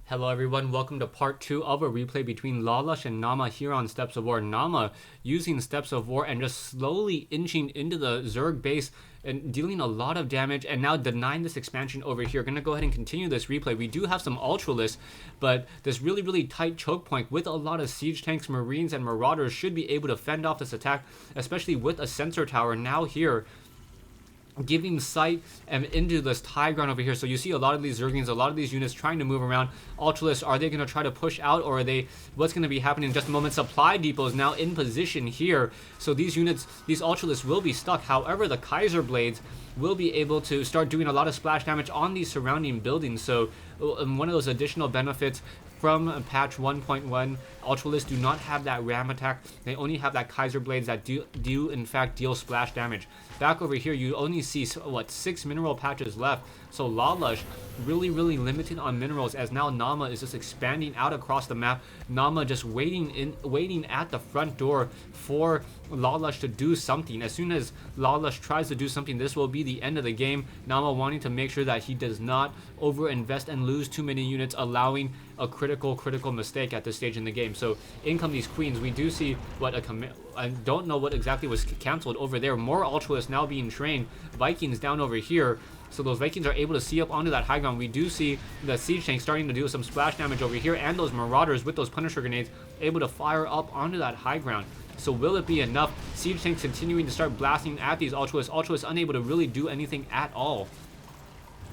Hello everyone, welcome to part 2 of a replay between lalush and Naama here on Steps of War. Naama using Steps of War and just slowly inching into the Zerg base and dealing a lot of damage and now denying this expansion over here. Gonna go ahead and continue this replay. We do have some Ultralists, but this really tight choke point with a lot of siege tanks, marines, and marauders should be able to fend off this attack, especially with a sensor tower now here giving sight and into this high ground over here. So you see a lot of these Zerglings, a lot of these units trying to move around. Ultralists, are they going to try to push out, or are they, what's going to be happening in just a moment? Supply depot is now in position here, so these units, these Ultralists will be stuck. However, the Kaiser Blades will be able to start doing a lot of splash damage on these surrounding buildings. So one of those additional benefits from patch 1.1, Ultralists do not have that ram attack. They only have that Kaiser Blades that do in fact deal splash damage. Back over here, you only see, what, 6 mineral patches left. So lalush really limited on minerals, as now Naama is just expanding out across the map. Naama just waiting at the front door for lalush to do something. As soon as lalush tries to do something, this will be the end of the game. Naama wanting to make sure that he does not overinvest and lose too many units, allowing a critical mistake at this stage in the game. So in come these queens. We do see what I don't know what exactly was cancelled over there. More Ultralists now being trained. Vikings down over here. So those Vikings are able to see up onto that high ground. We do see the siege tank starting to do some splash damage over here, and those marauders with those Punisher grenades able to fire up onto that high ground. So will it be enough? Siege tanks continuing to start blasting at these Ultralists. Ultralists unable to really do anything at all.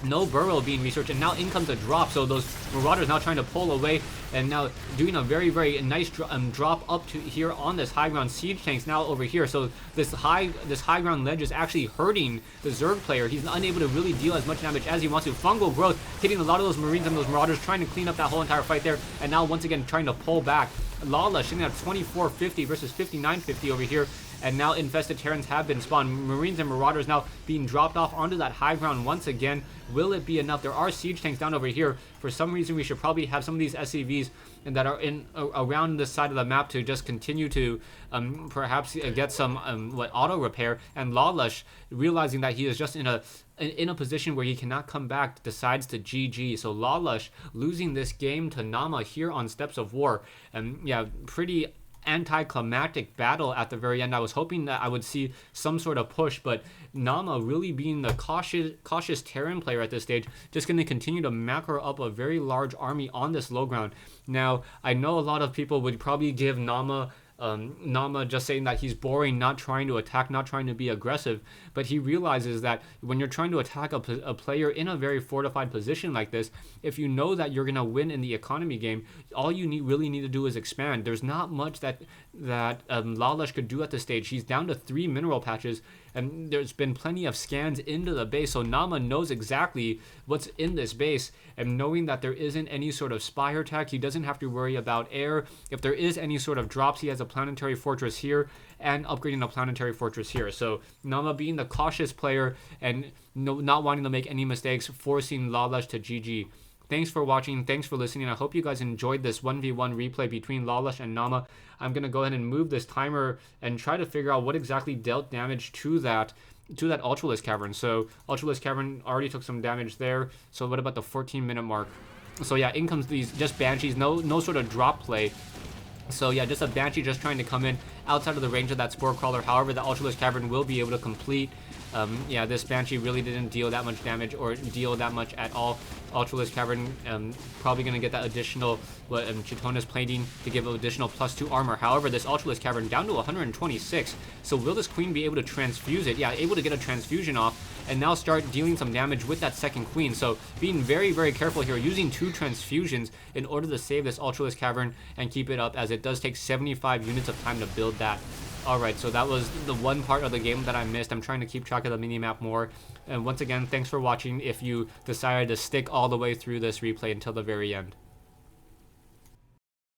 No burrow being researched, and now in comes a drop. So those marauders now trying to pull away, and now doing a very nice drop up to here on this high ground. Siege tanks now over here. So this high ground ledge is actually hurting the Zerg player. He's unable to really deal as much damage as he wants to. Fungal growth hitting a lot of those marines and those marauders, trying to clean up that whole entire fight there, and now once again trying to pull back. Lalush sitting at 2450 versus 5950 over here. And now infested Terrans have been spawned. Marines and Marauders now being dropped off onto that high ground once again. Will it be enough? There are siege tanks down over here. For some reason, we should probably have some of these SCVs that are in around this side of the map to just continue to perhaps get some auto repair. And Lalush, realizing that he is just in a position where he cannot come back, decides to GG. So Lalush losing this game to Naama here on Steps of War. Yeah, pretty anticlimactic battle at the very end. I was hoping that I would see some sort of push, but Naama really being the cautious Terran player at this stage, just going to continue to macro up a very large army on this low ground. Now, I know a lot of people would probably give Naama just saying that he's boring, not trying to attack, not trying to be aggressive, but he realizes that when you're trying to attack a player in a very fortified position like this, if you know that you're going to win in the economy game, all you really need to do is expand. There's not much that lalush could do at this stage. He's down to 3 mineral patches, and there's been plenty of scans into the base, so Naama knows exactly what's in this base, and knowing that there isn't any sort of spire attack, he doesn't have to worry about air. If there is any sort of drops, he has a planetary fortress here and upgrading a planetary fortress here. So Naama being the cautious player and not wanting to make any mistakes, forcing lalush to GG. Thanks for watching. Thanks for listening. I hope you guys enjoyed this 1v1 replay between lalush and Naama. I'm going to go ahead and move this timer and try to figure out what exactly dealt damage to that Ultralist Cavern. So Ultralist Cavern already took some damage there. So what about the 14-minute mark? So yeah, in comes these just Banshees. No sort of drop play. So yeah, just a Banshee just trying to come in outside of the range of that Spore Crawler. However, the Ultralist Cavern will be able to complete. Yeah, this Banshee really didn't deal that much damage or deal that much at all. Ultralist Cavern probably going to get that additional Chitona's plating to give additional +2 armor. However, this Ultralist Cavern down to 126. So will this Queen be able to transfuse it? Yeah, able to get a transfusion off and now start dealing some damage with that second Queen. So being very careful here, using 2 transfusions in order to save this Ultralist Cavern and keep it up, as it does take 75 units of time to build that. Alright, so that was the one part of the game that I missed. I'm trying to keep track of the minimap more. And once again, thanks for watching if you decided to stick all the way through this replay until the very end.